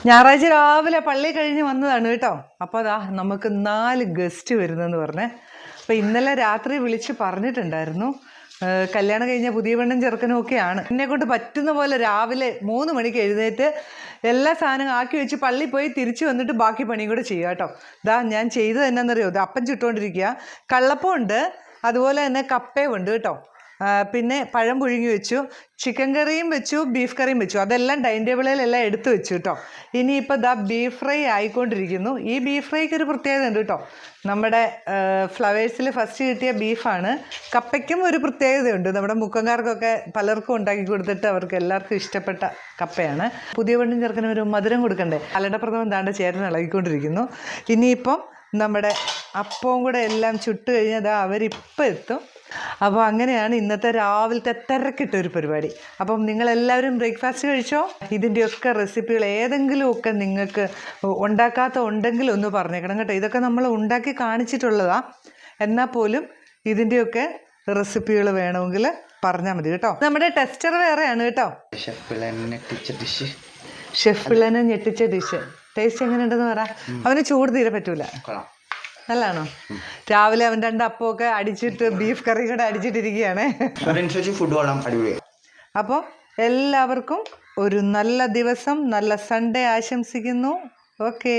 ഞായറാഴ്ച രാവിലെ പള്ളി കഴിഞ്ഞ് വന്നതാണ് കേട്ടോ. അപ്പോൾ അതാ നമുക്ക് 4 ഗസ്റ്റ് വരുന്നെന്ന് പറഞ്ഞേ. അപ്പോൾ ഇന്നലെ രാത്രി വിളിച്ച് പറഞ്ഞിട്ടുണ്ടായിരുന്നു. കല്യാണം കഴിഞ്ഞ പുതിയ പെണ്ണും ചെറുക്കനും ഒക്കെയാണ്. എന്നെക്കൊണ്ട് പറ്റുന്ന പോലെ രാവിലെ 3 മണിക്ക് എഴുന്നേറ്റ് എല്ലാ സാധനവും ആക്കി വെച്ച് പള്ളി പോയി തിരിച്ചു വന്നിട്ട് ബാക്കി പണിയും കൂടെ ചെയ്യുക കേട്ടോ. ഇതാ ഞാൻ ചെയ്തത് എന്നാണെന്നറിയോ, ഇത് അപ്പം ചുട്ടുകൊണ്ടിരിക്കുക. കള്ളപ്പം ഉണ്ട്, അതുപോലെ തന്നെ കപ്പയും ഉണ്ട് കേട്ടോ. പിന്നെ പഴം പുഴുങ്ങി വെച്ചു, ചിക്കൻ കറിയും വെച്ചു, ബീഫ് കറിയും വെച്ചു. അതെല്ലാം ഡൈനിങ് ടേബിളിലെല്ലാം എടുത്തു വെച്ചു കേട്ടോ. ഇനിയിപ്പോൾ ദാ ബീഫ് ഫ്രൈ ആയിക്കൊണ്ടിരിക്കുന്നു. ഈ ബീഫ് ഫ്രൈക്ക് ഒരു പ്രത്യേകത ഉണ്ട് കേട്ടോ. നമ്മുടെ ഫ്ലവേഴ്സിൽ ഫസ്റ്റ് കിട്ടിയ ബീഫാണ്. കപ്പയ്ക്കും ഒരു പ്രത്യേകതയുണ്ട്. നമ്മുടെ മുക്കങ്കാർക്കൊക്കെ പലർക്കും ഉണ്ടാക്കി കൊടുത്തിട്ട് അവർക്ക് എല്ലാവർക്കും ഇഷ്ടപ്പെട്ട കപ്പയാണ്. പുതിയ പെണ്ണും ചെറുക്കനും ഒരു മധുരം കൊടുക്കണ്ടേ. അലടപ്രഥമം താണ്ട ചേട്ടൻ ഇളകിക്കൊണ്ടിരിക്കുന്നു. ഇനിയിപ്പം നമ്മുടെ അപ്പവും കൂടെ എല്ലാം ചുട്ട് കഴിഞ്ഞാൽ അതാ അവരിപ്പം എത്തും. അപ്പോൾ അങ്ങനെയാണ് ഇന്നത്തെ രാവിലത്തെ തിരക്കിട്ടൊരു പരിപാടി. അപ്പം നിങ്ങളെല്ലാവരും ബ്രേക്ക്ഫാസ്റ്റ് കഴിച്ചോ? ഇതിൻ്റെയൊക്കെ റെസിപ്പികൾ ഏതെങ്കിലുമൊക്കെ നിങ്ങൾക്ക് ഉണ്ടാക്കാത്ത ഉണ്ടെങ്കിൽ ഒന്ന് പറഞ്ഞേക്കണം കേട്ടോ. ഇതൊക്കെ നമ്മൾ ഉണ്ടാക്കി കാണിച്ചിട്ടുള്ളതാണ്. എന്നാൽ പോലും ഇതിൻ്റെയൊക്കെ റെസിപ്പികൾ വേണമെങ്കിൽ പറഞ്ഞാൽ മതി കേട്ടോ. നമ്മുടെ ടെസ്റ്റർ വേറെയാണ് കേട്ടോ. ഷെഫ് പിള്ളേനെ ഞെട്ടിച്ച ഡിഷ്. ടേസ്റ്റ് എങ്ങനെയുണ്ടെന്ന് പറ. അവന് ചൂട് തീരെ പറ്റൂല. നല്ലതാണോ? രാവിലെ അവൻ 2 അപ്പമൊക്കെ അടിച്ചിട്ട് ബീഫ് കറി കൂടെ അടിച്ചിട്ടിരിക്കുകയാണ്. അപ്പോൾ എല്ലാവർക്കും ഒരു നല്ല ദിവസം, നല്ല സൺഡേ ആശംസിക്കുന്നു. ഓക്കേ.